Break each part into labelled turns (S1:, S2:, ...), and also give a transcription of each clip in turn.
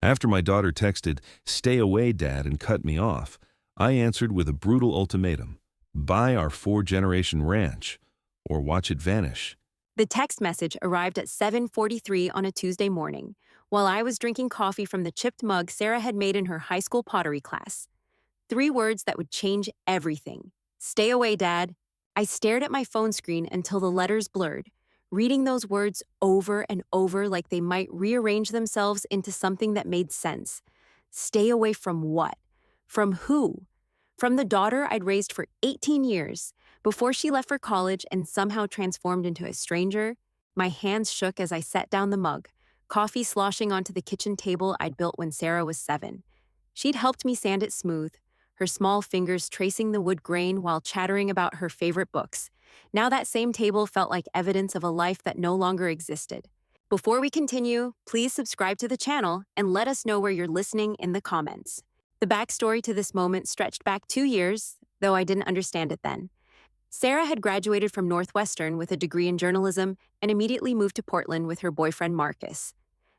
S1: After my daughter texted, "Stay away, Dad," and cut me off, I answered with a brutal ultimatum: buy our 4-generation ranch, or watch it vanish.
S2: The text message arrived at 7:43 on a Tuesday morning, while I was drinking coffee from the chipped mug Sarah had made in her high school pottery class. 3 words that would change everything. Stay away, Dad. I stared at my phone screen until the letters blurred, reading those words over and over like they might rearrange themselves into something that made sense. Stay away from what? From who? From the daughter I'd raised for 18 years, before she left for college and somehow transformed into a stranger. My hands shook as I set down the mug, coffee sloshing onto the kitchen table I'd built when Sarah was 7. She'd helped me sand it smooth, her small fingers tracing the wood grain while chattering about her favorite books. Now that same table felt like evidence of a life that no longer existed. Before we continue, please subscribe to the channel and let us know where you're listening in the comments. The backstory to this moment stretched back 2 years, though I didn't understand it then. Sarah had graduated from Northwestern with a degree in journalism and immediately moved to Portland with her boyfriend Marcus.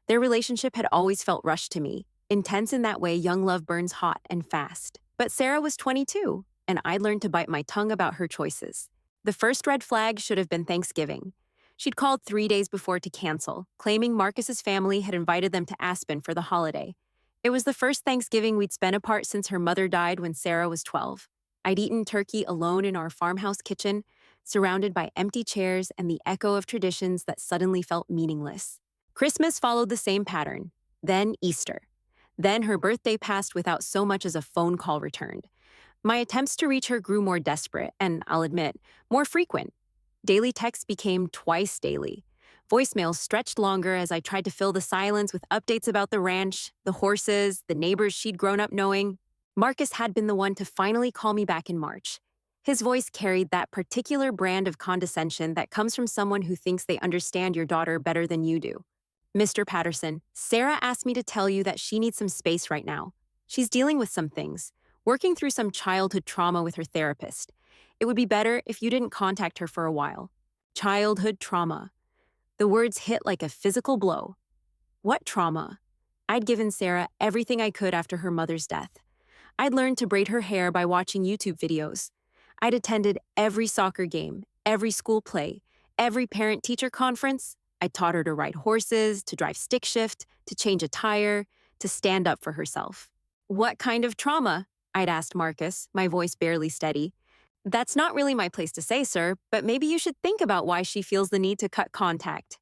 S2: Their relationship had always felt rushed to me, intense in that way young love burns hot and fast. But Sarah was 22, and I'd learned to bite my tongue about her choices. The first red flag should have been Thanksgiving. She'd called 3 days before to cancel, claiming Marcus's family had invited them to Aspen for the holiday. It was the first Thanksgiving we'd spent apart since her mother died when Sarah was 12. I'd eaten turkey alone in our farmhouse kitchen, surrounded by empty chairs and the echo of traditions that suddenly felt meaningless. Christmas followed the same pattern, then Easter. Then her birthday passed without so much as a phone call returned. My attempts to reach her grew more desperate and, I'll admit, more frequent. Daily texts became twice daily. Voicemails stretched longer as I tried to fill the silence with updates about the ranch, the horses, the neighbors she'd grown up knowing. Marcus had been the one to finally call me back in March. His voice carried that particular brand of condescension that comes from someone who thinks they understand your daughter better than you do. "Mr. Patterson, Sarah asked me to tell you that she needs some space right now. She's dealing with some things, working through some childhood trauma with her therapist. It would be better if you didn't contact her for a while." Childhood trauma. The words hit like a physical blow. What trauma? I'd given Sarah everything I could after her mother's death. I'd learned to braid her hair by watching YouTube videos. I'd attended every soccer game, every school play, every parent-teacher conference. I taught her to ride horses, to drive stick shift, to change a tire, to stand up for herself. "What kind of trauma?" I'd asked Marcus, my voice barely steady. "That's not really my place to say, sir, but maybe you should think about why she feels the need to cut contact."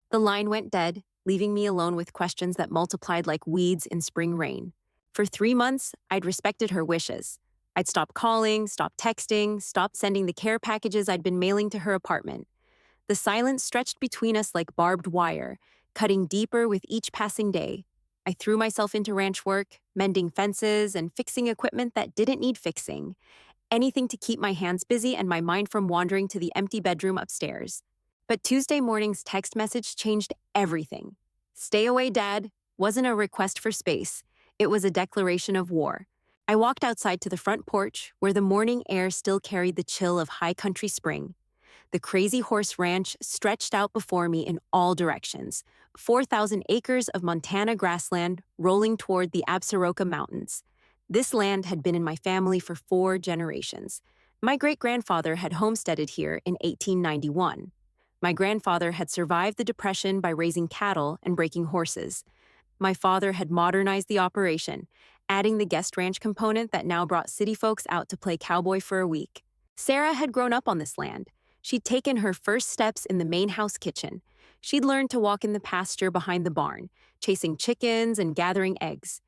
S2: The line went dead, leaving me alone with questions that multiplied like weeds in spring rain. For 3 months, I'd respected her wishes. I'd stopped calling, stopped texting, stopped sending the care packages I'd been mailing to her apartment. The silence stretched between us like barbed wire, cutting deeper with each passing day. I threw myself into ranch work, mending fences and fixing equipment that didn't need fixing. Anything to keep my hands busy and my mind from wandering to the empty bedroom upstairs. But Tuesday morning's text message changed everything. "Stay away, Dad," wasn't a request for space. It was a declaration of war. I walked outside to the front porch, where the morning air still carried the chill of high country spring. The Crazy Horse Ranch stretched out before me in all directions, 4,000 acres of Montana grassland rolling toward the Absaroka Mountains. This land had been in my family for 4 generations. My great-grandfather had homesteaded here in 1891. My grandfather had survived the Depression by raising cattle and breaking horses. My father had modernized the operation, adding the guest ranch component that now brought city folks out to play cowboy for a week. Sarah had grown up on this land. She'd taken her first steps in the main house kitchen. She'd learned to walk in the pasture behind the barn, chasing chickens and gathering eggs.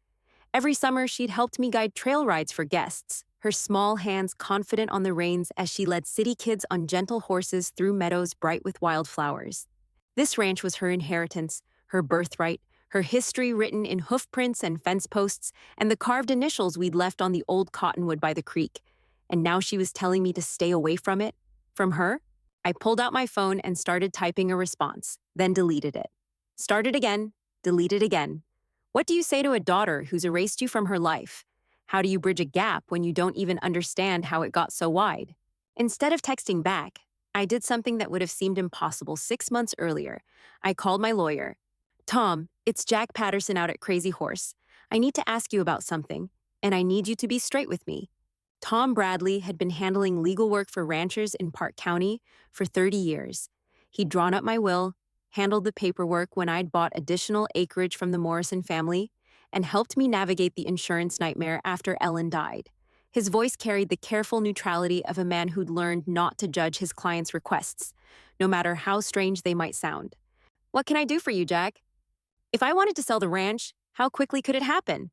S2: Every summer, she'd helped me guide trail rides for guests, her small hands confident on the reins as she led city kids on gentle horses through meadows bright with wildflowers. This ranch was her inheritance, her birthright, her history written in hoof prints and fence posts, and the carved initials we'd left on the old cottonwood by the creek. And now she was telling me to stay away from it. From her? I pulled out my phone and started typing a response, then deleted it. Started again, deleted again. What do you say to a daughter who's erased you from her life? How do you bridge a gap when you don't even understand how it got so wide? Instead of texting back, I did something that would have seemed impossible 6 months earlier. I called my lawyer. Tom, it's Jack Patterson out at Crazy Horse. I need to ask you about something, and I need you to be straight with me. Tom Bradley had been handling legal work for ranchers in Park County for 30 years. He'd drawn up my will, handled the paperwork when I'd bought additional acreage from the Morrison family, and helped me navigate the insurance nightmare after Ellen died. His voice carried the careful neutrality of a man who'd learned not to judge his clients' requests, no matter how strange they might sound. What can I do for you, Jack? If I wanted to sell the ranch, how quickly could it happen?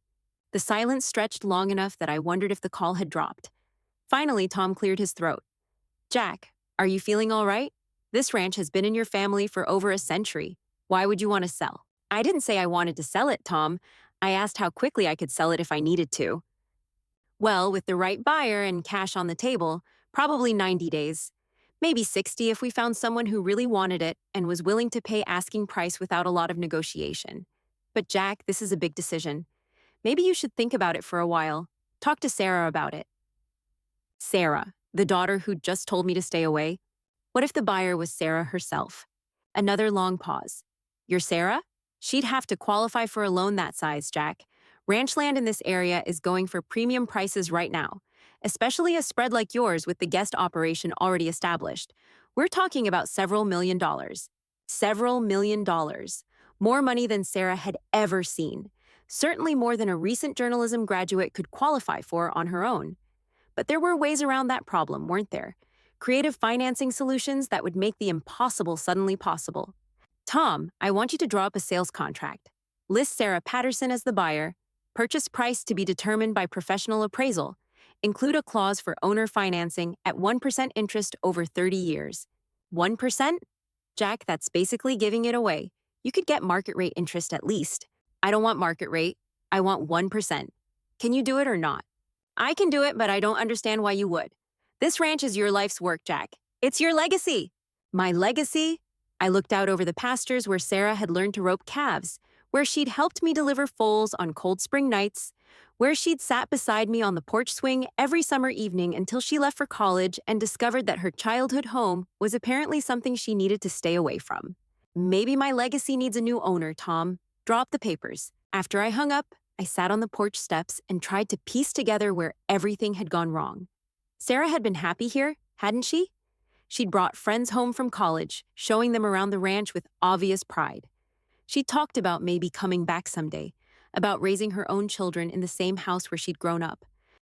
S2: The silence stretched long enough that I wondered if the call had dropped. Finally, Tom cleared his throat. Jack, are you feeling all right? This ranch has been in your family for over a century. Why would you want to sell? I didn't say I wanted to sell it, Tom. I asked how quickly I could sell it if I needed to. Well, with the right buyer and cash on the table, probably 90 days. Maybe 60 if we found someone who really wanted it and was willing to pay asking price without a lot of negotiation. But Jack, this is a big decision. Maybe you should think about it for a while. Talk to Sarah about it. Sarah, the daughter who'd just told me to stay away? What if the buyer was Sarah herself? Another long pause. You're Sarah? She'd have to qualify for a loan that size, Jack. Ranch land in this area is going for premium prices right now, especially a spread like yours with the guest operation already established. We're talking about several million dollars. Several million dollars. More money than Sarah had ever seen. Certainly more than a recent journalism graduate could qualify for on her own. But there were ways around that problem, weren't there? Creative financing solutions that would make the impossible suddenly possible. Tom, I want you to draw up a sales contract. List Sarah Patterson as the buyer. Purchase price to be determined by professional appraisal. Include a clause for owner financing at 1% interest over 30 years. 1%? Jack, that's basically giving it away. You could get market rate interest at least. I don't want market rate. I want 1%. Can you do it or not? I can do it, but I don't understand why you would. This ranch is your life's work, Jack. It's your legacy. My legacy? I looked out over the pastures where Sarah had learned to rope calves, where she'd helped me deliver foals on cold spring nights, where she'd sat beside me on the porch swing every summer evening until she left for college and discovered that her childhood home was apparently something she needed to stay away from. Maybe my legacy needs a new owner, Tom. Draw up the papers. After I hung up, I sat on the porch steps and tried to piece together where everything had gone wrong. Sarah had been happy here, hadn't she? She'd brought friends home from college, showing them around the ranch with obvious pride. She talked about maybe coming back someday, about raising her own children in the same house where she'd grown up.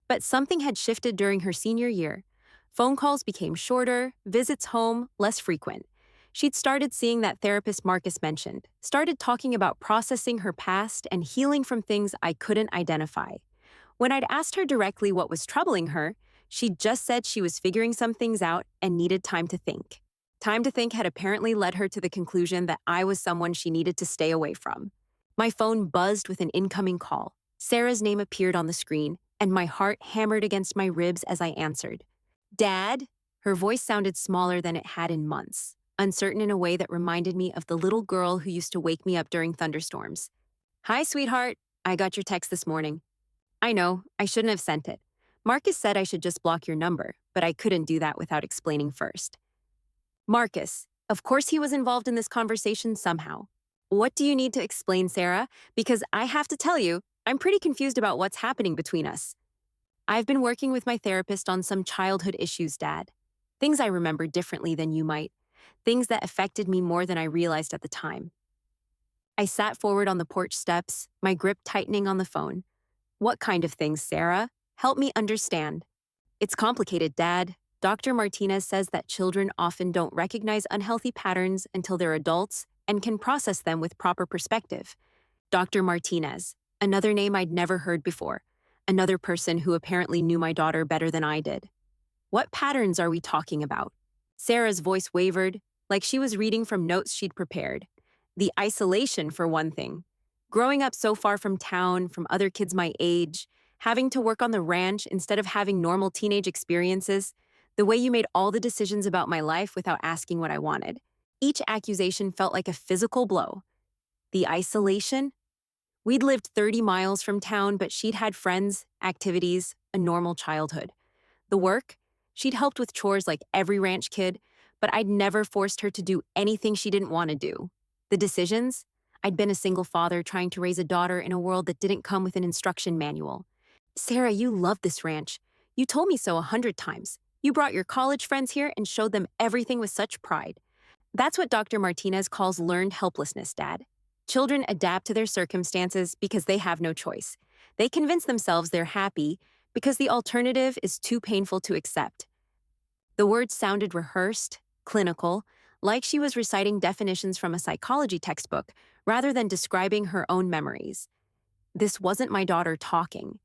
S2: But something had shifted during her senior year. Phone calls became shorter, visits home less frequent. She'd started seeing that therapist Marcus mentioned, started talking about processing her past and healing from things I couldn't identify. When I'd asked her directly what was troubling her, she just said she was figuring some things out and needed time to think. Time to think had apparently led her to the conclusion that I was someone she needed to stay away from. My phone buzzed with an incoming call. Sarah's name appeared on the screen, and my heart hammered against my ribs as I answered. Dad? Her voice sounded smaller than it had in months, uncertain in a way that reminded me of the little girl who used to wake me up during thunderstorms. Hi, sweetheart. I got your text this morning. I know, I shouldn't have sent it. Marcus said I should just block your number, but I couldn't do that without explaining first. Marcus, of course he was involved in this conversation somehow. What do you need to explain, Sarah? Because I have to tell you, I'm pretty confused about what's happening between us. I've been working with my therapist on some childhood issues, Dad. Things I remember differently than you might. Things that affected me more than I realized at the time. I sat forward on the porch steps, my grip tightening on the phone. What kind of things, Sarah? Help me understand. It's complicated, Dad. Dr. Martinez says that children often don't recognize unhealthy patterns until they're adults and can process them with proper perspective. Dr. Martinez, another name I'd never heard before, another person who apparently knew my daughter better than I did. What patterns are we talking about? Sarah's voice wavered, like she was reading from notes she'd prepared. The isolation, for one thing. Growing up so far from town, from other kids my age, having to work on the ranch instead of having normal teenage experiences, the way you made all the decisions about my life without asking what I wanted. Each accusation felt like a physical blow. The isolation? We'd lived 30 miles from town, but she'd had friends, activities, a normal childhood. The work? She'd helped with chores like every ranch kid, but I'd never forced her to do anything she didn't want to do. The decisions? I'd been a single father trying to raise a daughter in a world that didn't come with an instruction manual. Sarah, you love this ranch. You told me so 100 times. You brought your college friends here and showed them everything with such pride. That's what Dr. Martinez calls learned helplessness, Dad. Children adapt to their circumstances because they have no choice. They convince themselves they're happy because the alternative is too painful to accept. The words sounded rehearsed, clinical, like she was reciting definitions from a psychology textbook rather than describing her own memories. This wasn't my daughter talking.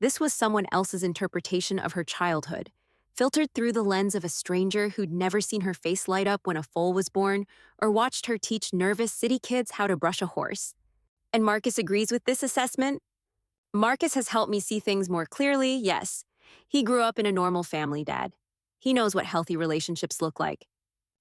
S2: This was someone else's interpretation of her childhood, filtered through the lens of a stranger who'd never seen her face light up when a foal was born or watched her teach nervous city kids how to brush a horse. And Marcus agrees with this assessment? Marcus has helped me see things more clearly, yes. He grew up in a normal family, Dad. He knows what healthy relationships look like.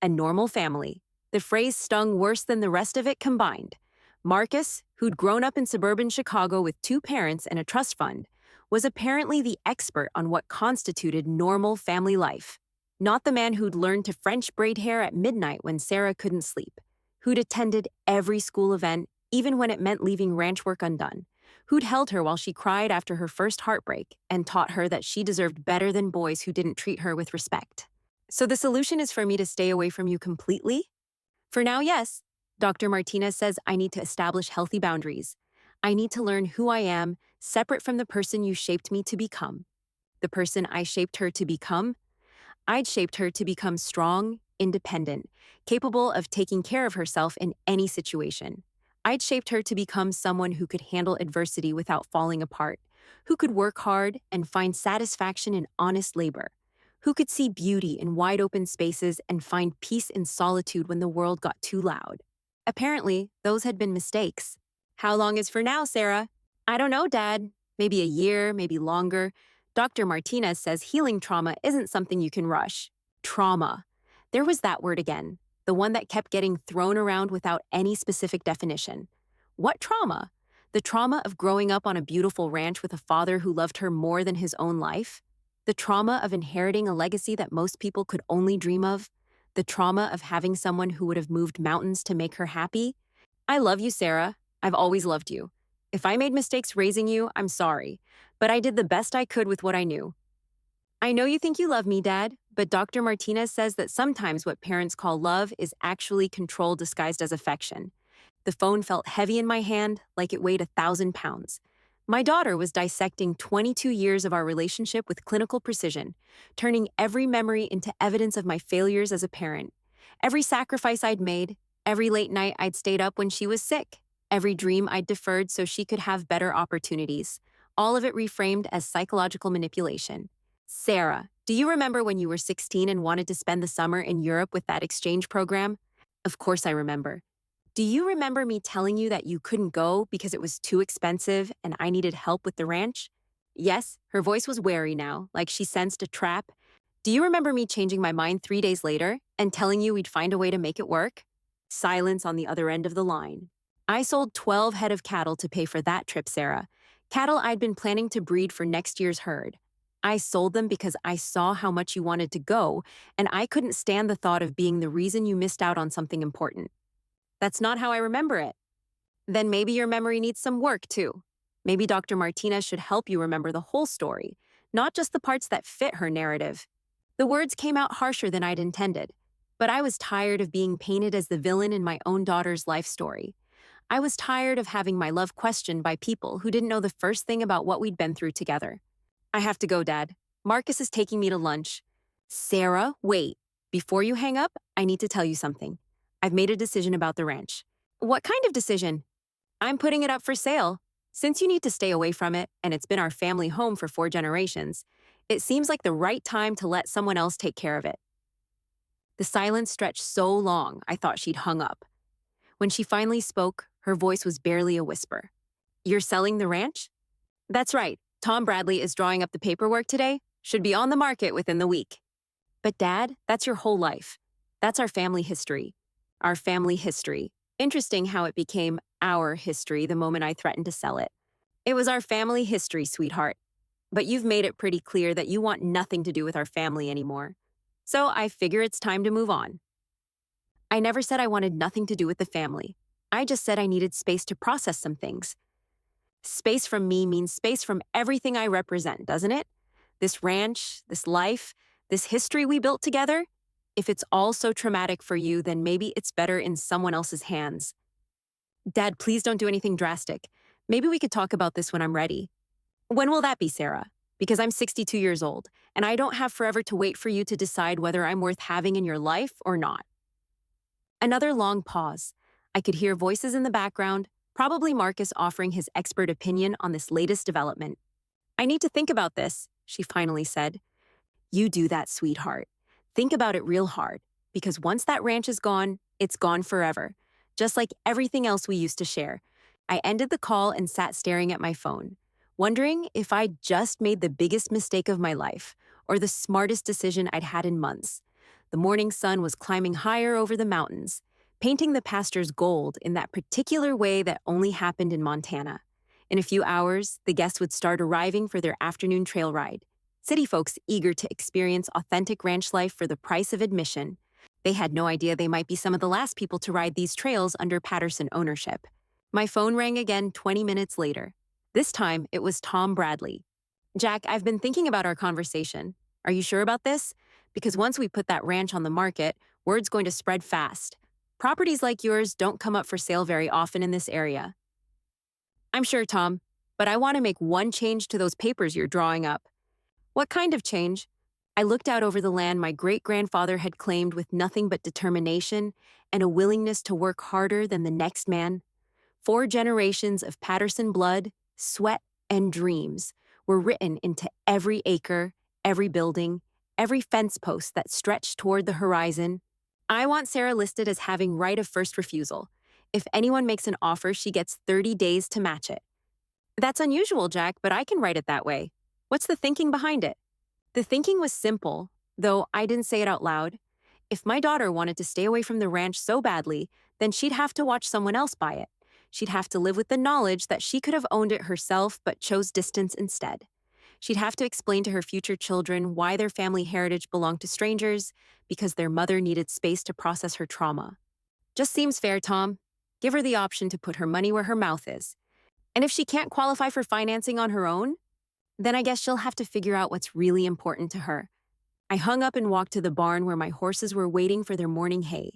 S2: A normal family. The phrase stung worse than the rest of it combined. Marcus, who'd grown up in suburban Chicago with 2 parents and a trust fund, was apparently the expert on what constituted normal family life. Not the man who'd learned to French braid hair at midnight when Sarah couldn't sleep, who'd attended every school event, even when it meant leaving ranch work undone, who'd held her while she cried after her first heartbreak and taught her that she deserved better than boys who didn't treat her with respect. So the solution is for me to stay away from you completely? For now, yes. Dr. Martinez says I need to establish healthy boundaries. I need to learn who I am, separate from the person you shaped me to become. The person I shaped her to become? I'd shaped her to become strong, independent, capable of taking care of herself in any situation. I'd shaped her to become someone who could handle adversity without falling apart, who could work hard and find satisfaction in honest labor, who could see beauty in wide open spaces and find peace in solitude when the world got too loud. Apparently, those had been mistakes. How long is for now, Sarah? I don't know, Dad. Maybe a year, maybe longer. Dr. Martinez says healing trauma isn't something you can rush. Trauma. There was that word again, the one that kept getting thrown around without any specific definition. What trauma? The trauma of growing up on a beautiful ranch with a father who loved her more than his own life? The trauma of inheriting a legacy that most people could only dream of? The trauma of having someone who would have moved mountains to make her happy? I love you, Sarah. I've always loved you. If I made mistakes raising you, I'm sorry, but I did the best I could with what I knew. I know you think you love me, Dad, but Dr. Martinez says that sometimes what parents call love is actually control disguised as affection. The phone felt heavy in my hand, like it weighed 1,000 pounds. My daughter was dissecting 22 years of our relationship with clinical precision, turning every memory into evidence of my failures as a parent. Every sacrifice I'd made, every late night I'd stayed up when she was sick, every dream I'd deferred so she could have better opportunities, all of it reframed as psychological manipulation. Sarah, do you remember when you were 16 and wanted to spend the summer in Europe with that exchange program? Of course I remember. Do you remember me telling you that you couldn't go because it was too expensive and I needed help with the ranch? Yes, her voice was wary now, like she sensed a trap. Do you remember me changing my mind 3 days later and telling you we'd find a way to make it work? Silence on the other end of the line. I sold 12 head of cattle to pay for that trip, Sarah. Cattle I'd been planning to breed for next year's herd. I sold them because I saw how much you wanted to go, and I couldn't stand the thought of being the reason you missed out on something important. That's not how I remember it. Then maybe your memory needs some work, too. Maybe Dr. Martinez should help you remember the whole story, not just the parts that fit her narrative. The words came out harsher than I'd intended, but I was tired of being painted as the villain in my own daughter's life story. I was tired of having my love questioned by people who didn't know the first thing about what we'd been through together. I have to go, Dad. Marcus is taking me to lunch. Sarah, wait. Before you hang up, I need to tell you something. I've made a decision about the ranch. What kind of decision? I'm putting it up for sale. Since you need to stay away from it, and it's been our family home for 4 generations, it seems like the right time to let someone else take care of it. The silence stretched so long, I thought she'd hung up. When she finally spoke, her voice was barely a whisper. You're selling the ranch? That's right. Tom Bradley is drawing up the paperwork today. Should be on the market within the week. But Dad, that's your whole life. That's our family history. Our family history. Interesting how it became our history the moment I threatened to sell it. It was our family history, sweetheart. But you've made it pretty clear that you want nothing to do with our family anymore. So I figure it's time to move on. I never said I wanted nothing to do with the family. I just said I needed space to process some things. Space from me means space from everything I represent, doesn't it? This ranch, this life, this history we built together? If it's all so traumatic for you, then maybe it's better in someone else's hands. Dad, please don't do anything drastic. Maybe we could talk about this when I'm ready. When will that be, Sarah? Because I'm 62 years old, and I don't have forever to wait for you to decide whether I'm worth having in your life or not. Another long pause. I could hear voices in the background, probably Marcus offering his expert opinion on this latest development. I need to think about this, she finally said. You do that, sweetheart. Think about it real hard, because once that ranch is gone, it's gone forever, just like everything else we used to share. I ended the call and sat staring at my phone, wondering if I'd just made the biggest mistake of my life, or the smartest decision I'd had in months. The morning sun was climbing higher over the mountains, painting the pastures gold in that particular way that only happened in Montana. In a few hours, the guests would start arriving for their afternoon trail ride. City folks eager to experience authentic ranch life for the price of admission. They had no idea they might be some of the last people to ride these trails under Patterson ownership. My phone rang again 20 minutes later. This time, it was Tom Bradley. Jack, I've been thinking about our conversation. Are you sure about this? Because once we put that ranch on the market, word's going to spread fast. Properties like yours don't come up for sale very often in this area. I'm sure, Tom, but I want to make one change to those papers you're drawing up. What kind of change? I looked out over the land my great-grandfather had claimed with nothing but determination and a willingness to work harder than the next man. 4 generations of Patterson blood, sweat, and dreams were written into every acre, every building, every fence post that stretched toward the horizon. I want Sarah listed as having right of first refusal. If anyone makes an offer, she gets 30 days to match it. That's unusual, Jack, but I can write it that way. What's the thinking behind it? The thinking was simple, though I didn't say it out loud. If my daughter wanted to stay away from the ranch so badly, then she'd have to watch someone else buy it. She'd have to live with the knowledge that she could have owned it herself but chose distance instead. She'd have to explain to her future children why their family heritage belonged to strangers, because their mother needed space to process her trauma. Just seems fair, Tom. Give her the option to put her money where her mouth is. And if she can't qualify for financing on her own, then I guess she'll have to figure out what's really important to her. I hung up and walked to the barn where my horses were waiting for their morning hay.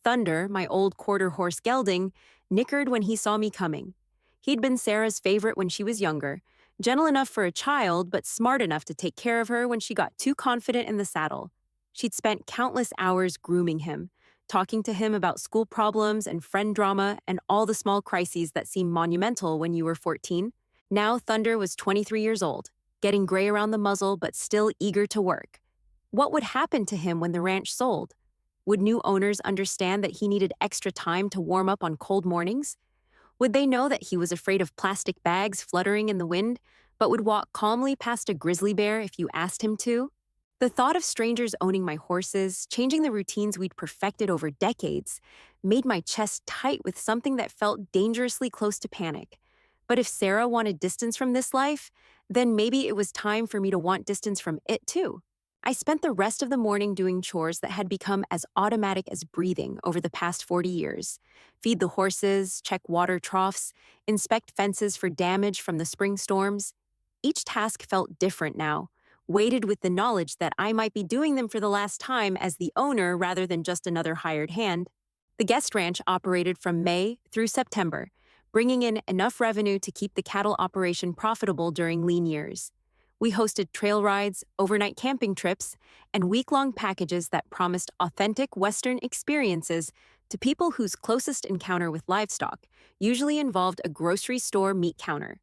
S2: Thunder, my old quarter horse gelding, nickered when he saw me coming. He'd been Sarah's favorite when she was younger, gentle enough for a child, but smart enough to take care of her when she got too confident in the saddle. She'd spent countless hours grooming him, talking to him about school problems and friend drama and all the small crises that seem monumental when you were 14. Now Thunder was 23 years old, getting gray around the muzzle but still eager to work. What would happen to him when the ranch sold? Would new owners understand that he needed extra time to warm up on cold mornings? Would they know that he was afraid of plastic bags fluttering in the wind, but would walk calmly past a grizzly bear if you asked him to? The thought of strangers owning my horses, changing the routines we'd perfected over decades, made my chest tight with something that felt dangerously close to panic. But if Sarah wanted distance from this life, then maybe it was time for me to want distance from it too. I spent the rest of the morning doing chores that had become as automatic as breathing over the past 40 years. Feed the horses, check water troughs, inspect fences for damage from the spring storms. Each task felt different now, weighted with the knowledge that I might be doing them for the last time as the owner rather than just another hired hand. The guest ranch operated from May through September, bringing in enough revenue to keep the cattle operation profitable during lean years. We hosted trail rides, overnight camping trips, and week-long packages that promised authentic Western experiences to people whose closest encounter with livestock usually involved a grocery store meat counter.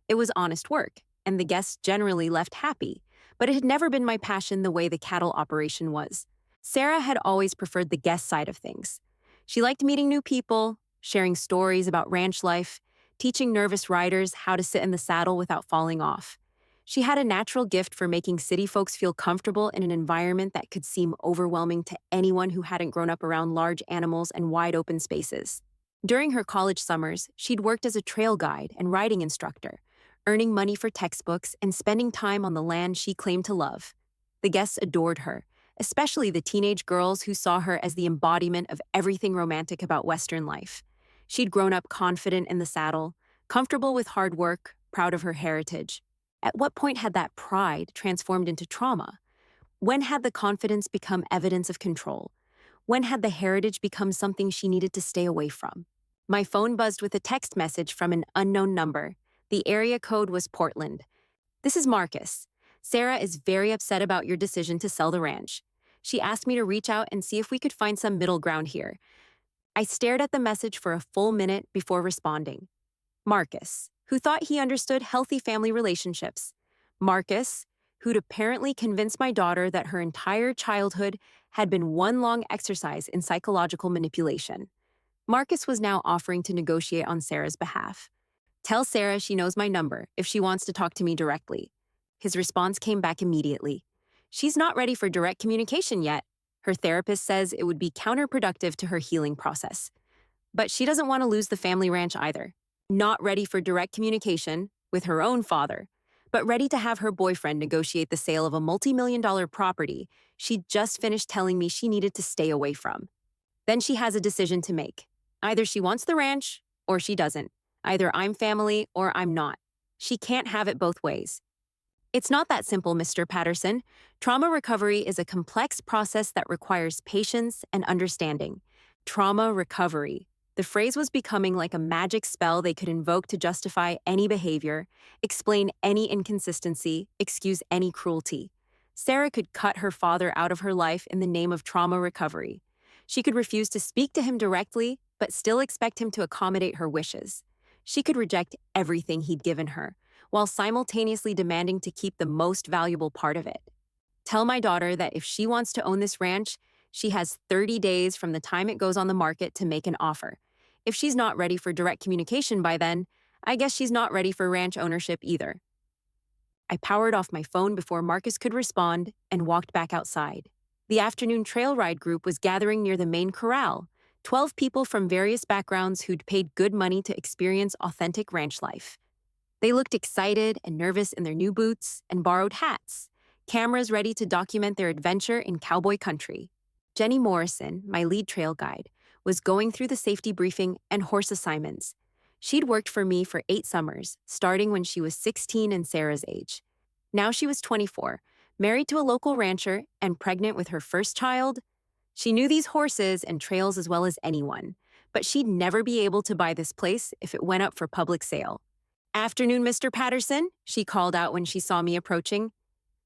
S2: It was honest work, and the guests generally left happy, but it had never been my passion the way the cattle operation was. Sarah had always preferred the guest side of things. She liked meeting new people, sharing stories about ranch life, teaching nervous riders how to sit in the saddle without falling off. She had a natural gift for making city folks feel comfortable in an environment that could seem overwhelming to anyone who hadn't grown up around large animals and wide open spaces. During her college summers, she'd worked as a trail guide and riding instructor, earning money for textbooks and spending time on the land she claimed to love. The guests adored her, especially the teenage girls who saw her as the embodiment of everything romantic about Western life. She'd grown up confident in the saddle, comfortable with hard work, proud of her heritage. At what point had that pride transformed into trauma? When had the confidence become evidence of control? When had the heritage become something she needed to stay away from? My phone buzzed with a text message from an unknown number. The area code was Portland. "This is Marcus. Sarah is very upset about your decision to sell the ranch. She asked me to reach out and see if we could find some middle ground here." I stared at the message for a full minute before responding. Marcus, who thought he understood healthy family relationships. Marcus, who'd apparently convinced my daughter that her entire childhood had been one long exercise in psychological manipulation. Marcus was now offering to negotiate on Sarah's behalf. "Tell Sarah she knows my number if she wants to talk to me directly." His response came back immediately. "She's not ready for direct communication yet. Her therapist says it would be counterproductive to her healing process. But she doesn't want to lose the family ranch either. Not ready for direct communication with her own father, but ready to have her boyfriend negotiate the sale of a multi-million-dollar property she'd just finished telling me she needed to stay away from. Then she has a decision to make. Either she wants the ranch or she doesn't. Either I'm family or I'm not. She can't have it both ways." It's not that simple, Mr. Patterson. Trauma recovery is a complex process that requires patience and understanding. Trauma recovery. The phrase was becoming like a magic spell they could invoke to justify any behavior, explain any inconsistency, excuse any cruelty. Sarah could cut her father out of her life in the name of trauma recovery. She could refuse to speak to him directly, but still expect him to accommodate her wishes. She could reject everything he'd given her, while simultaneously demanding to keep the most valuable part of it. Tell my daughter that if she wants to own this ranch, she has 30 days from the time it goes on the market to make an offer. If she's not ready for direct communication by then, I guess she's not ready for ranch ownership either. I powered off my phone before Marcus could respond and walked back outside. The afternoon trail ride group was gathering near the main corral, 12 people from various backgrounds who'd paid good money to experience authentic ranch life. They looked excited and nervous in their new boots and borrowed hats, cameras ready to document their adventure in cowboy country. Jenny Morrison, my lead trail guide, was going through the safety briefing and horse assignments. She'd worked for me for 8 summers, starting when she was 16 and Sarah's age. Now she was 24, married to a local rancher and pregnant with her first child. She knew these horses and trails as well as anyone, but she'd never be able to buy this place if it went up for public sale. "Afternoon, Mr. Patterson," she called out when she saw me approaching.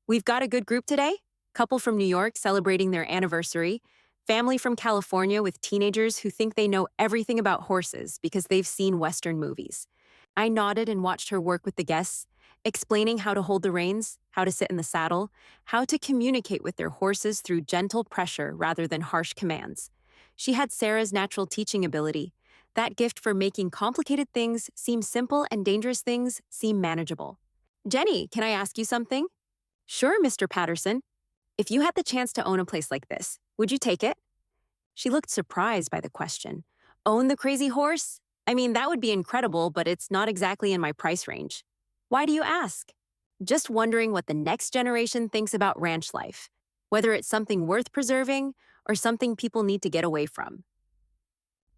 S2: "We've got a good group today. Couple from New York celebrating their anniversary. Family from California with teenagers who think they know everything about horses because they've seen Western movies." I nodded and watched her work with the guests, explaining how to hold the reins, how to sit in the saddle, how to communicate with their horses through gentle pressure rather than harsh commands. She had Sarah's natural teaching ability, that gift for making complicated things seem simple and dangerous things seem manageable. "Jenny, can I ask you something?" "Sure, Mr. Patterson." "If you had the chance to own a place like this, would you take it?" She looked surprised by the question. "Own the crazy horse? I mean, that would be incredible, but it's not exactly in my price range." "Why do you ask?" "Just wondering what the next generation thinks about ranch life, whether it's something worth preserving or something people need to get away from."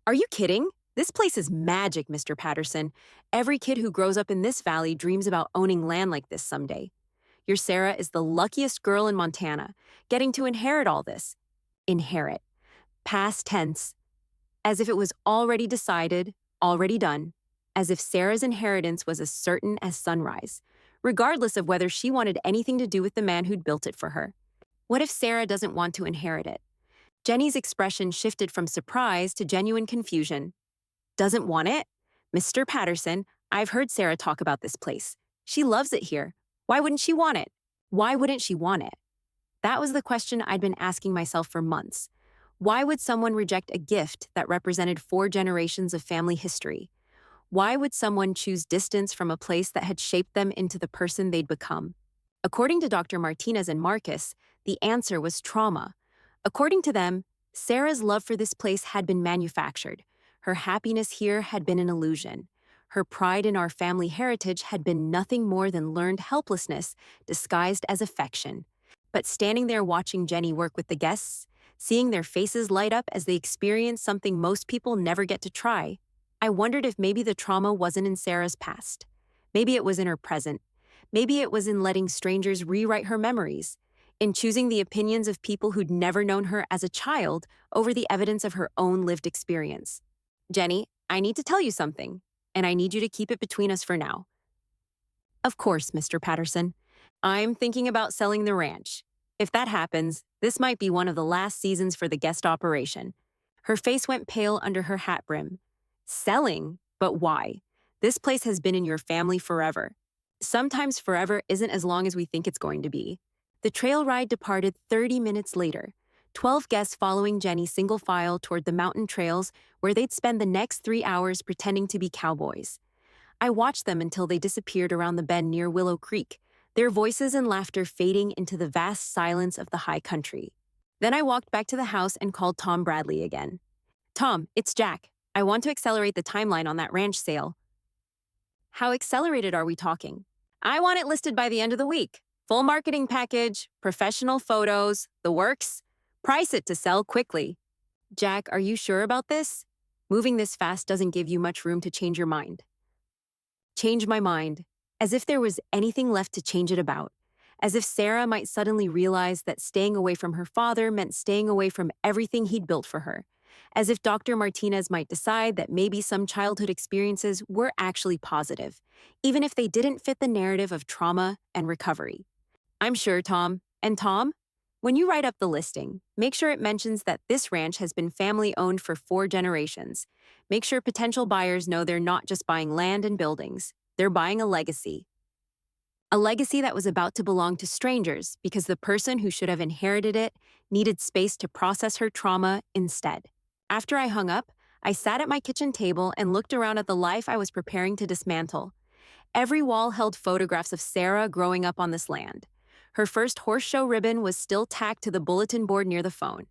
S2: "Are you kidding? This place is magic, Mr. Patterson. Every kid who grows up in this valley dreams about owning land like this someday. Your Sarah is the luckiest girl in Montana, getting to inherit all this." Inherit. Past tense. As if it was already decided, already done. As if Sarah's inheritance was as certain as sunrise, regardless of whether she wanted anything to do with the man who'd built it for her. What if Sarah doesn't want to inherit it? Jenny's expression shifted from surprise to genuine confusion. "Doesn't want it? Mr. Patterson, I've heard Sarah talk about this place. She loves it here. Why wouldn't she want it? Why wouldn't she want it?" That was the question I'd been asking myself for months. Why would someone reject a gift that represented 4 generations of family history? Why would someone choose distance from a place that had shaped them into the person they'd become? According to Dr. Martinez and Marcus, the answer was trauma. According to them, Sarah's love for this place had been manufactured. Her happiness here had been an illusion. Her pride in our family heritage had been nothing more than learned helplessness disguised as affection. But standing there watching Jenny work with the guests, seeing their faces light up as they experience something most people never get to try, I wondered if maybe the trauma wasn't in Sarah's past. Maybe it was in her present. Maybe it was in letting strangers rewrite her memories, in choosing the opinions of people who'd never known her as a child over the evidence of her own lived experience. Jenny, I need to tell you something, and I need you to keep it between us for now. Of course, Mr. Patterson. I'm thinking about selling the ranch. If that happens, this might be one of the last seasons for the guest operation. Her face went pale under her hat brim. Selling? But why? This place has been in your family forever. Sometimes forever isn't as long as we think it's going to be. The trail ride departed 30 minutes later. 12 guests following Jenny single file toward the mountain trails where they'd spend the next 3 hours pretending to be cowboys. I watched them until they disappeared around the bend near Willow Creek, their voices and laughter fading into the vast silence of the high country. Then I walked back to the house and called Tom Bradley again. Tom, it's Jack. I want to accelerate the timeline on that ranch sale. How accelerated are we talking? I want it listed by the end of the week. Full marketing package, professional photos, the works. Price it to sell quickly. Jack, are you sure about this? Moving this fast doesn't give you much room to change your mind. Change my mind, as if there was anything left to change it about, as if Sarah might suddenly realize that staying away from her father meant staying away from everything he'd built for her, as if Dr. Martinez might decide that maybe some childhood experiences were actually positive, even if they didn't fit the narrative of trauma and recovery. I'm sure, Tom. And Tom, when you write up the listing, make sure it mentions that this ranch has been family-owned for 4 generations. Make sure potential buyers know they're not just buying land and buildings. They're buying a legacy. A legacy that was about to belong to strangers because the person who should have inherited it needed space to process her trauma instead. After I hung up, I sat at my kitchen table and looked around at the life I was preparing to dismantle. Every wall held photographs of Sarah growing up on this land. Her first horse show ribbon was still tacked to the bulletin board near the phone.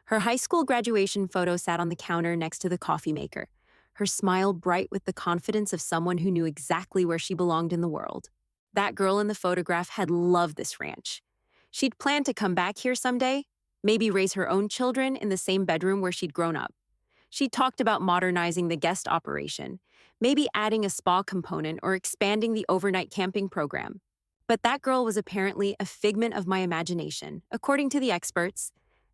S2: Her high school graduation photo sat on the counter next to the coffee maker, her smile bright with the confidence of someone who knew exactly where she belonged in the world. That girl in the photograph had loved this ranch. She'd planned to come back here someday, maybe raise her own children in the same bedroom where she'd grown up. She talked about modernizing the guest operation, maybe adding a spa component or expanding the overnight camping program. But that girl was apparently a figment of my imagination, according to the experts.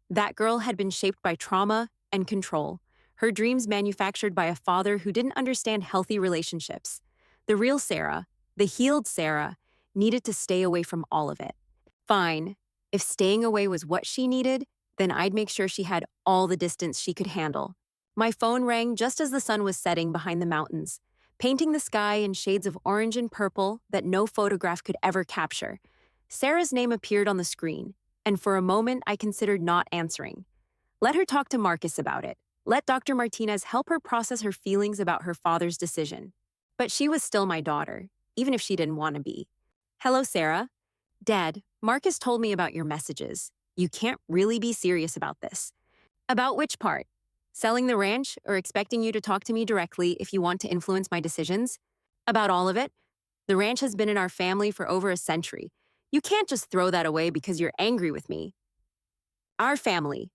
S2: That girl had been shaped by trauma and control, her dreams manufactured by a father who didn't understand healthy relationships. The real Sarah, the healed Sarah, needed to stay away from all of it. Fine, if staying away was what she needed, then I'd make sure she had all the distance she could handle. My phone rang just as the sun was setting behind the mountains, painting the sky in shades of orange and purple that no photograph could ever capture. Sarah's name appeared on the screen, and for a moment I considered not answering. Let her talk to Marcus about it. Let Dr. Martinez help her process her feelings about her father's decision. But she was still my daughter, even if she didn't want to be. Hello, Sarah. Dad, Marcus told me about your messages. You can't really be serious about this. About which part? Selling the ranch or expecting you to talk to me directly if you want to influence my decisions? About all of it. The ranch has been in our family for over a century. You can't just throw that away because you're angry with me. Our family.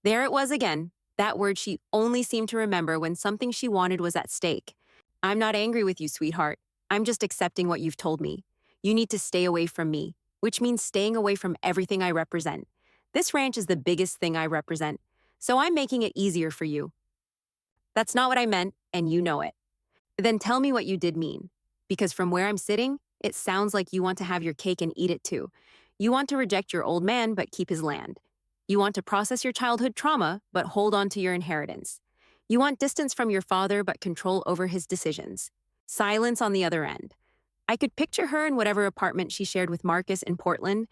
S2: There it was again, that word she only seemed to remember when something she wanted was at stake. I'm not angry with you, sweetheart. I'm just accepting what you've told me. You need to stay away from me, which means staying away from everything I represent. This ranch is the biggest thing I represent, so I'm making it easier for you. That's not what I meant, and you know it. Then tell me what you did mean, because from where I'm sitting, it sounds like you want to have your cake and eat it too. You want to reject your old man but keep his land. You want to process your childhood trauma but hold on to your inheritance. You want distance from your father but control over his decisions. Silence on the other end. I could picture her in whatever apartment she shared with Marcus in Portland,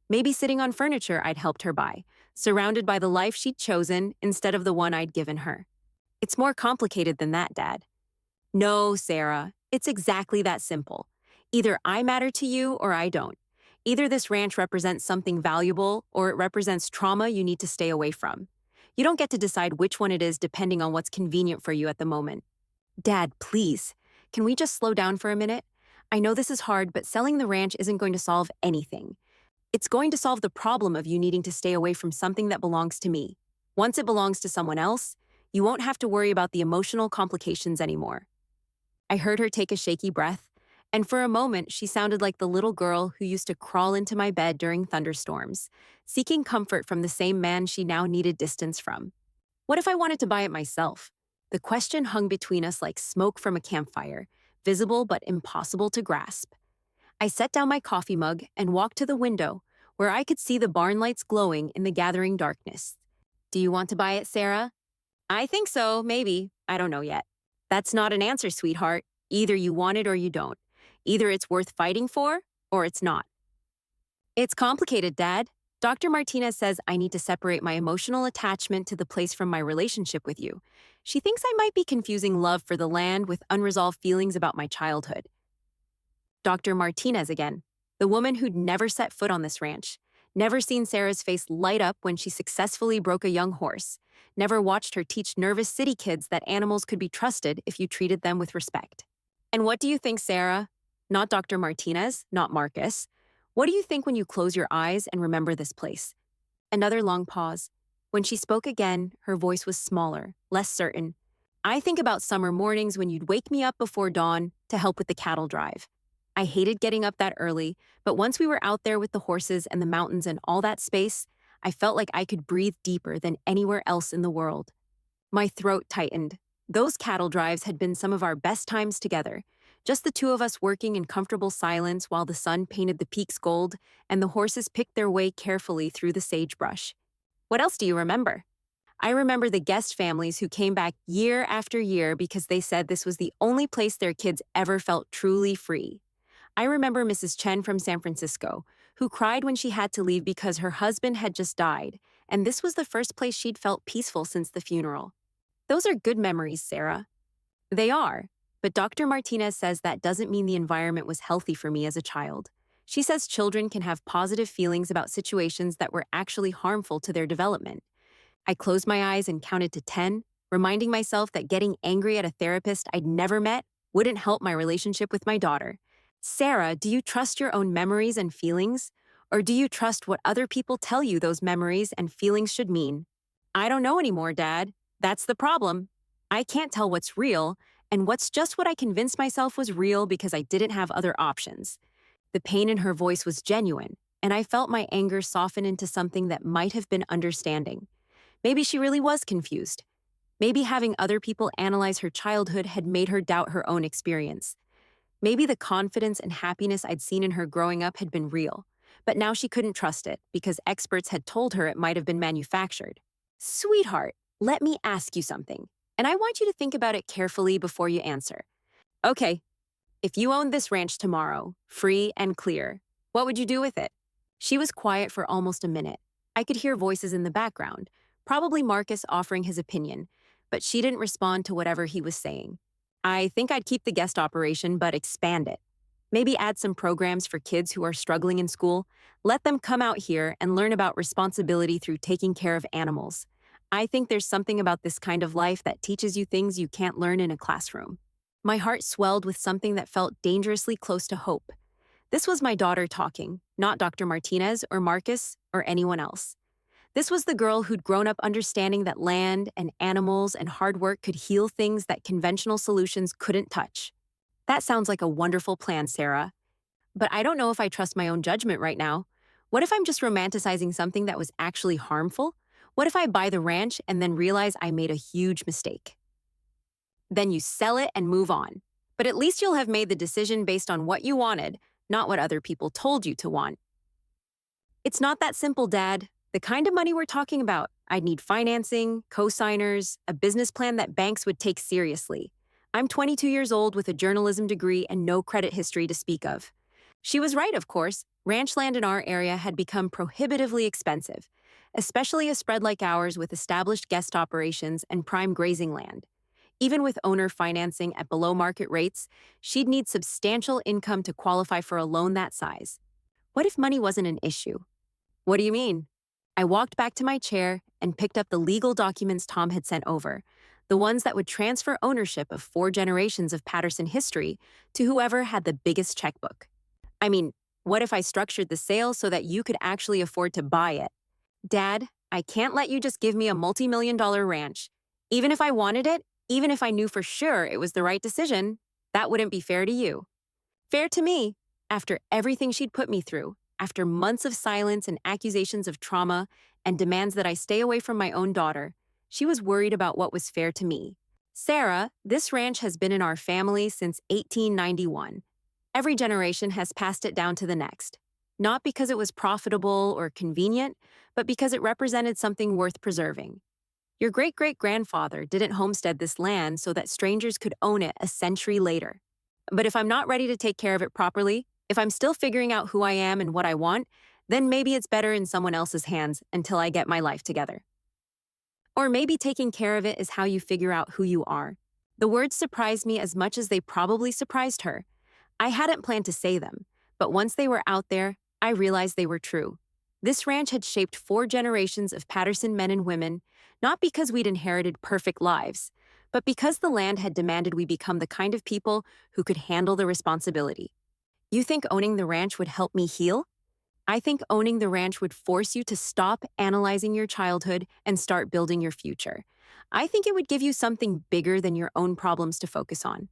S2: maybe sitting on furniture I'd helped her buy, surrounded by the life she'd chosen instead of the one I'd given her. It's more complicated than that, Dad. No, Sarah, it's exactly that simple. Either I matter to you or I don't. Either this ranch represents something valuable or it represents trauma you need to stay away from. You don't get to decide which one it is depending on what's convenient for you at the moment. Dad, please, can we just slow down for a minute? I know this is hard, but selling the ranch isn't going to solve anything. It's going to solve the problem of you needing to stay away from something that belongs to me. Once it belongs to someone else, You won't have to worry about the emotional complications anymore." I heard her take a shaky breath, and for a moment she sounded like the little girl who used to crawl into my bed during thunderstorms, seeking comfort from the same man she now needed distance from. What if I wanted to buy it myself? The question hung between us like smoke from a campfire, visible but impossible to grasp. I set down my coffee mug and walked to the window, where I could see the barn lights glowing in the gathering darkness. "Do you want to buy it, Sarah?" "I think so, maybe. I don't know yet." "That's not an answer, sweetheart. Either you want it or you don't. Either it's worth fighting for, or it's not." "It's complicated, Dad. Dr. Martinez says I need to separate my emotional attachment to the place from my relationship with you. She thinks I might be confusing love for the land with unresolved feelings about my childhood." Dr. Martinez again, the woman who'd never set foot on this ranch, never seen Sarah's face light up when she successfully broke a young horse, never watched her teach nervous city kids that animals could be trusted if you treated them with respect. "And what do you think, Sarah? Not Dr. Martinez, not Marcus. What do you think when you close your eyes and remember this place?" Another long pause. When she spoke again, her voice was smaller, less certain. "I think about summer mornings when you'd wake me up before dawn to help with the cattle drive. I hated getting up that early, but once we were out there with the horses and the mountains and all that space, I felt like I could breathe deeper than anywhere else in the world." My throat tightened. Those cattle drives had been some of our best times together, just the two of us working in comfortable silence while the sun painted the peaks gold and the horses picked their way carefully through the sagebrush. "What else do you remember?" "I remember the guest families who came back year after year because they said this was the only place their kids ever felt truly free. I remember Mrs. Chen from San Francisco, who cried when she had to leave because her husband had just died, and this was the first place she'd felt peaceful since the funeral." "Those are good memories, Sarah." "They are, but Dr. Martinez says that doesn't mean the environment was healthy for me as a child. She says children can have positive feelings about situations that were actually harmful to their development." I closed my eyes and counted to 10, reminding myself that getting angry at a therapist I'd never met wouldn't help my relationship with my daughter. "Sarah, do you trust your own memories and feelings? Or do you trust what other people tell you those memories and feelings should mean?" "I don't know anymore, Dad. That's the problem. I can't tell what's real and what's just what I convinced myself was real because I didn't have other options." The pain in her voice was genuine, and I felt my anger soften into something that might have been understanding. Maybe she really was confused. Maybe having other people analyze her childhood had made her doubt her own experience. Maybe the confidence and happiness I'd seen in her growing up had been real, but now she couldn't trust it because experts had told her it might have been manufactured. "Sweetheart, let me ask you something, and I want you to think about it carefully before you answer." "Okay, if you owned this ranch tomorrow, free and clear, what would you do with it?" She was quiet for almost a minute. I could hear voices in the background, probably Marcus offering his opinion, but she didn't respond to whatever he was saying. "I think I'd keep the guest operation, but expand it. Maybe add some programs for kids who are struggling in school. Let them come out here and learn about responsibility through taking care of animals. I think there's something about this kind of life that teaches you things you can't learn in a classroom." My heart swelled with something that felt dangerously close to hope. This was my daughter talking, not Dr. Martinez or Marcus or anyone else. This was the girl who'd grown up understanding that land and animals and hard work could heal things that conventional solutions couldn't touch. "That sounds like a wonderful plan, Sarah. But I don't know if I trust my own judgment right now. What if I'm just romanticizing something that was actually harmful? What if I buy the ranch and then realize I made a huge mistake?" "Then you sell it and move on. But at least you'll have made the decision based on what you wanted, not what other people told you to want." "It's not that simple, Dad. The kind of money we're talking about, I'd need financing, co-signers, a business plan that banks would take seriously. I'm 22 years old with a journalism degree and no credit history to speak of." She was right, of course. Ranch land in our area had become prohibitively expensive, especially a spread like ours with established guest operations and prime grazing land. Even with owner financing at below market rates, she'd need substantial income to qualify for a loan that size. What if money wasn't an issue? "What do you mean?" I walked back to my chair and picked up the legal documents Tom had sent over, the ones that would transfer ownership of 4 generations of Patterson history to whoever had the biggest checkbook. "I mean, what if I structured the sale so that you could actually afford to buy it?" "Dad, I can't let you just give me a multi-million-dollar ranch. Even if I wanted it, even if I knew for sure it was the right decision, that wouldn't be fair to you. Fair to me, after everything she'd put me through, after months of silence and accusations of trauma and demands that I stay away from my own daughter, she was worried about what was fair to me. Sarah, this ranch has been in our family since 1891. Every generation has passed it down to the next. Not because it was profitable or convenient, but because it represented something worth preserving. Your great great grandfather didn't homestead this land so that strangers could own it a century later. But if I'm not ready to take care of it properly, if I'm still figuring out who I am and what I want, then maybe it's better in someone else's hands until I get my life together. Or maybe taking care of it is how you figure out who you are. The words surprised me as much as they probably surprised her. I hadn't planned to say them, but once they were out there, I realized they were true. This ranch had shaped 4 generations of Patterson men and women, not because we'd inherited perfect lives, but because the land had demanded we become the kind of people who could handle the responsibility. You think owning the ranch would help me heal? I think owning the ranch would force you to stop analyzing your childhood and start building your future. I think it would give you something bigger than your own problems to focus on.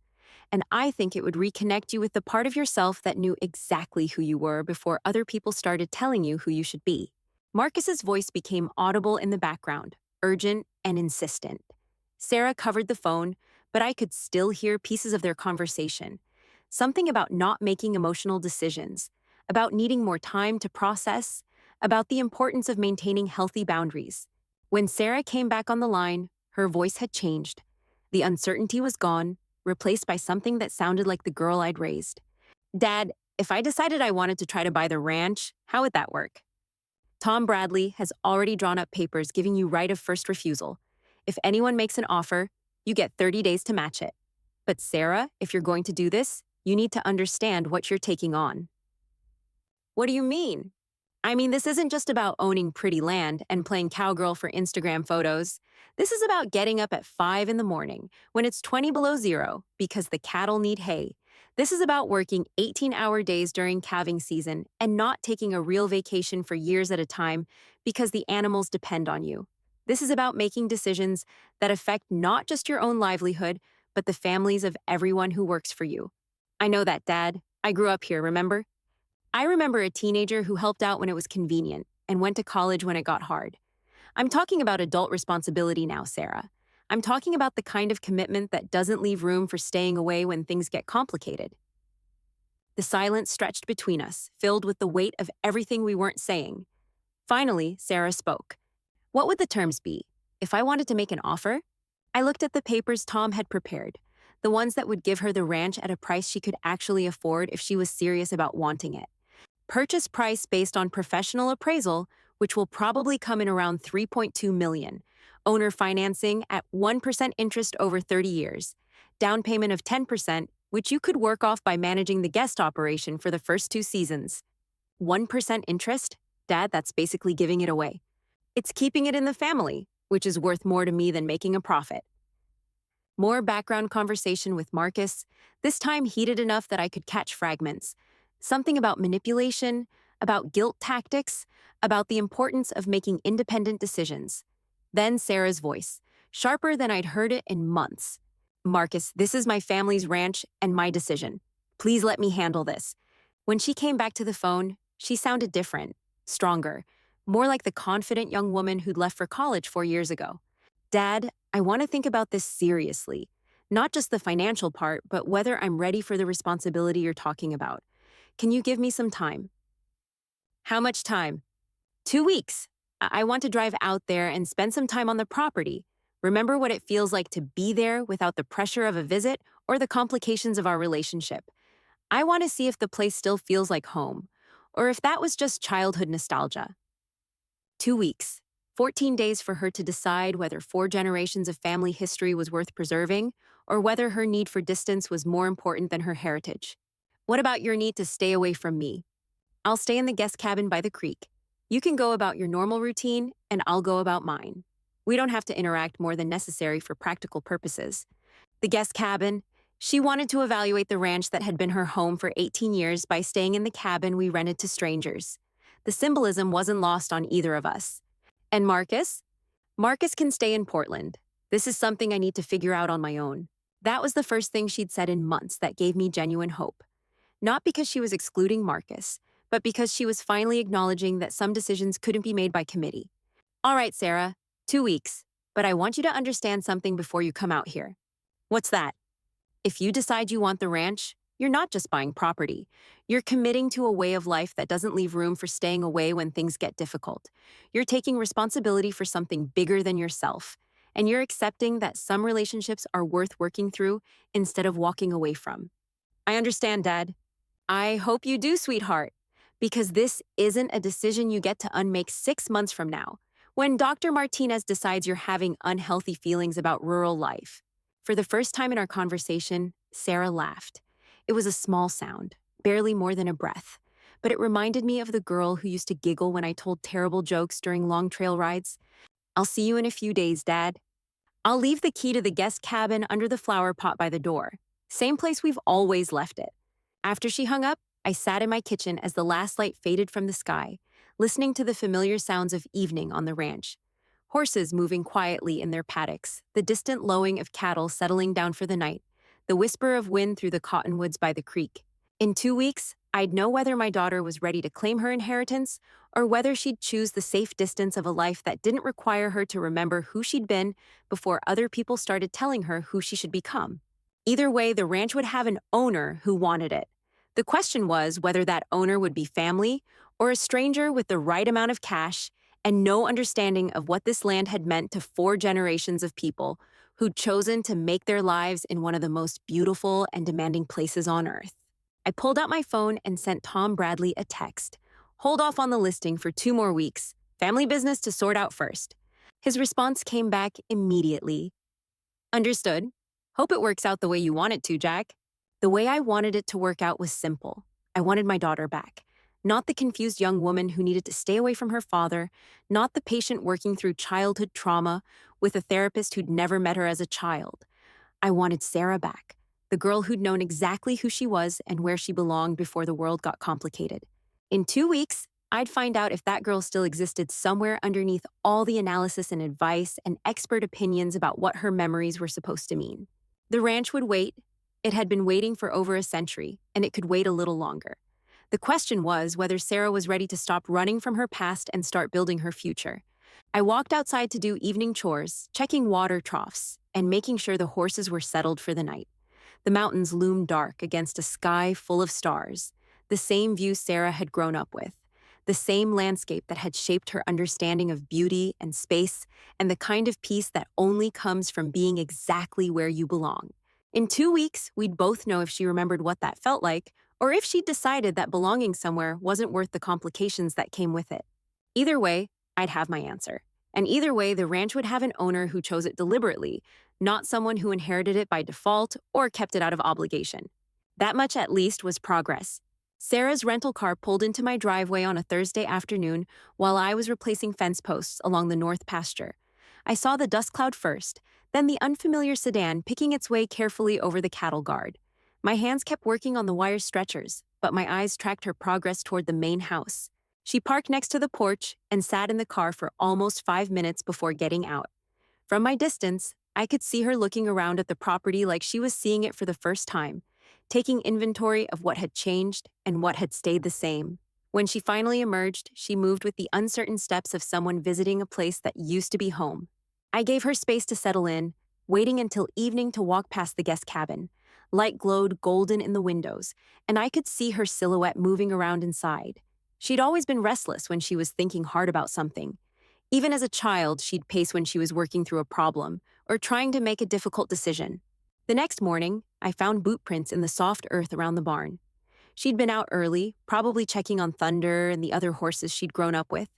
S2: And I think it would reconnect you with the part of yourself that knew exactly who you were before other people started telling you who you should be. Marcus's voice became audible in the background, urgent and insistent. Sarah covered the phone, but I could still hear pieces of their conversation. Something about not making emotional decisions, about needing more time to process, about the importance of maintaining healthy boundaries. When Sarah came back on the line, her voice had changed. The uncertainty was gone, replaced by something that sounded like the girl I'd raised. Dad, if I decided I wanted to try to buy the ranch, how would that work? Tom Bradley has already drawn up papers giving you right of first refusal. If anyone makes an offer, you get 30 days to match it. But Sarah, if you're going to do this, you need to understand what you're taking on. What do you mean? I mean, this isn't just about owning pretty land and playing cowgirl for Instagram photos. This is about getting up at 5 in the morning when it's 20 below zero because the cattle need hay. This is about working 18-hour days during calving season and not taking a real vacation for years at a time because the animals depend on you. This is about making decisions that affect not just your own livelihood, but the families of everyone who works for you. I know that, Dad. I grew up here, remember? I remember a teenager who helped out when it was convenient and went to college when it got hard. I'm talking about adult responsibility now, Sarah. I'm talking about the kind of commitment that doesn't leave room for staying away when things get complicated. The silence stretched between us, filled with the weight of everything we weren't saying. Finally, Sarah spoke. What would the terms be? If I wanted to make an offer? I looked at the papers Tom had prepared, the ones that would give her the ranch at a price she could actually afford if she was serious about wanting it. Purchase price based on professional appraisal, which will probably come in around $3.2 million. Owner financing at 1% interest over 30 years. Down payment of 10%, which you could work off by managing the guest operation for the first 2 seasons. 1% interest? Dad, that's basically giving it away. It's keeping it in the family, which is worth more to me than making a profit. More background conversation with Marcus, this time heated enough that I could catch fragments. Something about manipulation, about guilt tactics, about the importance of making independent decisions. Then Sarah's voice, sharper than I'd heard it in months. Marcus, this is my family's ranch and my decision. Please let me handle this. When she came back to the phone, she sounded different, stronger, more like the confident young woman who'd left for college 4 years ago. Dad, I want to think about this seriously. Not just the financial part, but whether I'm ready for the responsibility you're talking about. Can you give me some time? How much time? 2 weeks. I want to drive out there and spend some time on the property. Remember what it feels like to be there without the pressure of a visit or the complications of our relationship. I want to see if the place still feels like home, or if that was just childhood nostalgia. 2 weeks. 14 days for her to decide whether 4 generations of family history was worth preserving, or whether her need for distance was more important than her heritage. What about your need to stay away from me? I'll stay in the guest cabin by the creek. You can go about your normal routine, and I'll go about mine. We don't have to interact more than necessary for practical purposes. The guest cabin, she wanted to evaluate the ranch that had been her home for 18 years by staying in the cabin we rented to strangers. The symbolism wasn't lost on either of us. And Marcus? Marcus can stay in Portland. This is something I need to figure out on my own. That was the first thing she'd said in months that gave me genuine hope. Not because she was excluding Marcus, but because she was finally acknowledging that some decisions couldn't be made by committee. All right, Sarah, 2 weeks, but I want you to understand something before you come out here. What's that? If you decide you want the ranch, you're not just buying property. You're committing to a way of life that doesn't leave room for staying away when things get difficult. You're taking responsibility for something bigger than yourself, and you're accepting that some relationships are worth working through instead of walking away from. I understand, Dad. I hope you do, sweetheart, because this isn't a decision you get to unmake 6 months from now, when Dr. Martinez decides you're having unhealthy feelings about rural life. For the first time in our conversation, Sarah laughed. It was a small sound, barely more than a breath, but it reminded me of the girl who used to giggle when I told terrible jokes during long trail rides. I'll see you in a few days, Dad. I'll leave the key to the guest cabin under the flower pot by the door, same place we've always left it. After she hung up, I sat in my kitchen as the last light faded from the sky, listening to the familiar sounds of evening on the ranch. Horses moving quietly in their paddocks, the distant lowing of cattle settling down for the night, the whisper of wind through the cottonwoods by the creek. In 2 weeks, I'd know whether my daughter was ready to claim her inheritance or whether she'd choose the safe distance of a life that didn't require her to remember who she'd been before other people started telling her who she should become. Either way, the ranch would have an owner who wanted it. The question was whether that owner would be family or a stranger with the right amount of cash and no understanding of what this land had meant to 4 generations of people who'd chosen to make their lives in one of the most beautiful and demanding places on earth. I pulled out my phone and sent Tom Bradley a text. Hold off on the listing for 2 more weeks. Family business to sort out first. His response came back immediately. Understood. Hope it works out the way you want it to, Jack. The way I wanted it to work out was simple. I wanted my daughter back. Not the confused young woman who needed to stay away from her father, not the patient working through childhood trauma with a therapist who'd never met her as a child. I wanted Sarah back, the girl who'd known exactly who she was and where she belonged before the world got complicated. In 2 weeks, I'd find out if that girl still existed somewhere underneath all the analysis and advice and expert opinions about what her memories were supposed to mean. The ranch would wait. It had been waiting for over a century, and it could wait a little longer. The question was whether Sarah was ready to stop running from her past and start building her future. I walked outside to do evening chores, checking water troughs, and making sure the horses were settled for the night. The mountains loomed dark against a sky full of stars, the same view Sarah had grown up with, the same landscape that had shaped her understanding of beauty and space and the kind of peace that only comes from being exactly where you belong. In 2 weeks, we'd both know if she remembered what that felt like, or if she'd decided that belonging somewhere wasn't worth the complications that came with it. Either way, I'd have my answer. And either way, the ranch would have an owner who chose it deliberately, not someone who inherited it by default or kept it out of obligation. That much at least was progress. Sarah's rental car pulled into my driveway on a Thursday afternoon while I was replacing fence posts along the north pasture. I saw the dust cloud first, then the unfamiliar sedan picking its way carefully over the cattle guard. My hands kept working on the wire stretchers, but my eyes tracked her progress toward the main house. She parked next to the porch and sat in the car for almost 5 minutes before getting out. From my distance, I could see her looking around at the property like she was seeing it for the first time, taking inventory of what had changed and what had stayed the same. When she finally emerged, she moved with the uncertain steps of someone visiting a place that used to be home. I gave her space to settle in, waiting until evening to walk past the guest cabin. Light glowed golden in the windows, and I could see her silhouette moving around inside. She'd always been restless when she was thinking hard about something. Even as a child, she'd pace when she was working through a problem or trying to make a difficult decision. The next morning, I found boot prints in the soft earth around the barn. She'd been out early, probably checking on Thunder and the other horses she'd grown up with.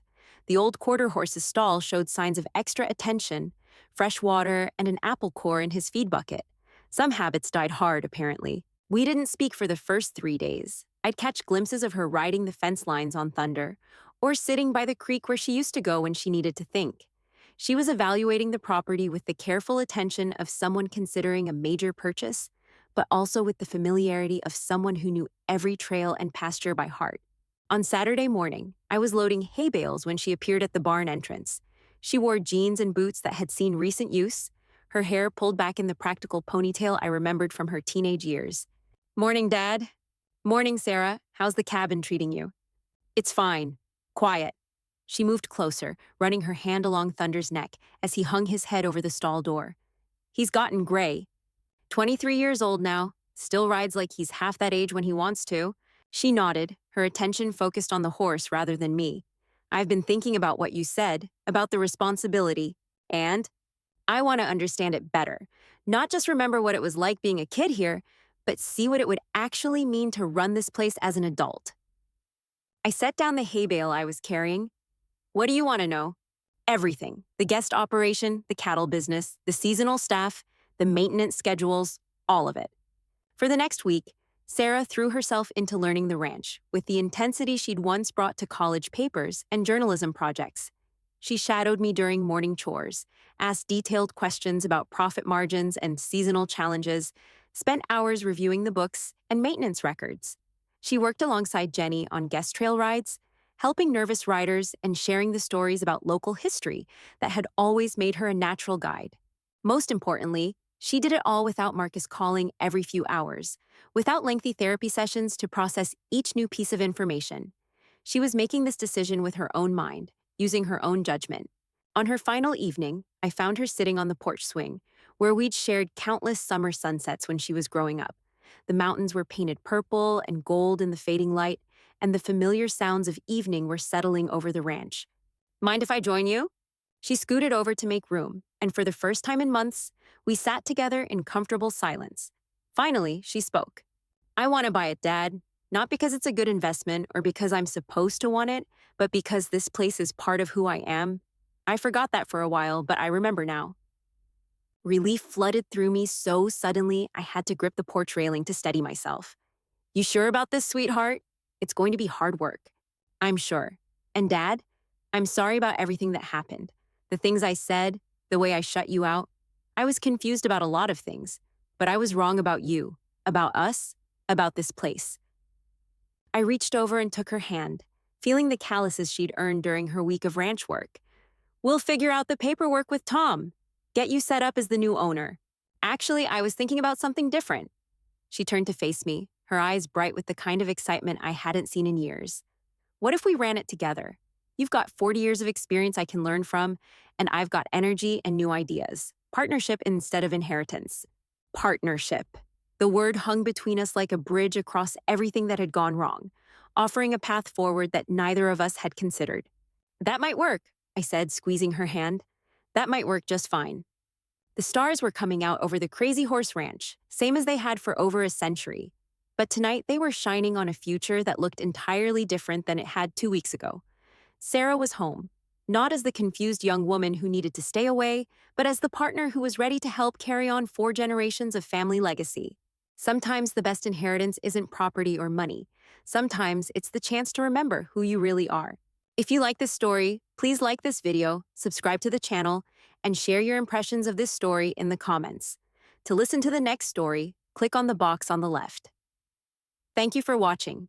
S2: The old quarter horse's stall showed signs of extra attention, fresh water, and an apple core in his feed bucket. Some habits died hard, apparently. We didn't speak for the first 3 days. I'd catch glimpses of her riding the fence lines on Thunder, or sitting by the creek where she used to go when she needed to think. She was evaluating the property with the careful attention of someone considering a major purchase, but also with the familiarity of someone who knew every trail and pasture by heart. On Saturday morning, I was loading hay bales when she appeared at the barn entrance. She wore jeans and boots that had seen recent use, her hair pulled back in the practical ponytail I remembered from her teenage years. "Morning, Dad." "Morning, Sarah. How's the cabin treating you?" "It's fine. Quiet." She moved closer, running her hand along Thunder's neck as he hung his head over the stall door. "He's gotten gray. 23 years old now. Still rides like he's half that age when he wants to." She nodded, her attention focused on the horse rather than me. "I've been thinking about what you said, about the responsibility, and I want to understand it better. Not just remember what it was like being a kid here, but see what it would actually mean to run this place as an adult." I set down the hay bale I was carrying. "What do you want to know?" "Everything. The guest operation, the cattle business, the seasonal staff, the maintenance schedules, all of it." For the next week, Sarah threw herself into learning the ranch with the intensity she'd once brought to college papers and journalism projects. She shadowed me during morning chores, asked detailed questions about profit margins and seasonal challenges, spent hours reviewing the books and maintenance records. She worked alongside Jenny on guest trail rides, helping nervous riders and sharing the stories about local history that had always made her a natural guide. Most importantly, she did it all without Marcus calling every few hours, without lengthy therapy sessions to process each new piece of information. She was making this decision with her own mind, using her own judgment. On her final evening, I found her sitting on the porch swing, where we'd shared countless summer sunsets when she was growing up. The mountains were painted purple and gold in the fading light, and the familiar sounds of evening were settling over the ranch. "Mind if I join you?" She scooted over to make room, and for the first time in months, we sat together in comfortable silence. Finally, she spoke. "I want to buy it, Dad. Not because it's a good investment or because I'm supposed to want it, but because this place is part of who I am. I forgot that for a while, but I remember now." Relief flooded through me so suddenly I had to grip the porch railing to steady myself. "You sure about this, sweetheart? It's going to be hard work." "I'm sure. And Dad, I'm sorry about everything that happened. The things I said, the way I shut you out. I was confused about a lot of things, but I was wrong about you, about us, about this place." I reached over and took her hand, feeling the calluses she'd earned during her week of ranch work. "We'll figure out the paperwork with Tom. Get you set up as the new owner. Actually, I was thinking about something different." She turned to face me, her eyes bright with the kind of excitement I hadn't seen in years. "What if we ran it together? You've got 40 years of experience I can learn from, and I've got energy and new ideas. Partnership instead of inheritance." Partnership. The word hung between us like a bridge across everything that had gone wrong, offering a path forward that neither of us had considered. "That might work," I said, squeezing her hand. "That might work just fine." The stars were coming out over the Crazy Horse Ranch, same as they had for over a century. But tonight they were shining on a future that looked entirely different than it had 2 weeks ago. Sarah was home, not as the confused young woman who needed to stay away, but as the partner who was ready to help carry on 4 generations of family legacy. Sometimes the best inheritance isn't property or money. Sometimes it's the chance to remember who you really are. If you like this story, please like this video, subscribe to the channel, and share your impressions of this story in the comments. To listen to the next story, click on the box on the left. Thank you for watching.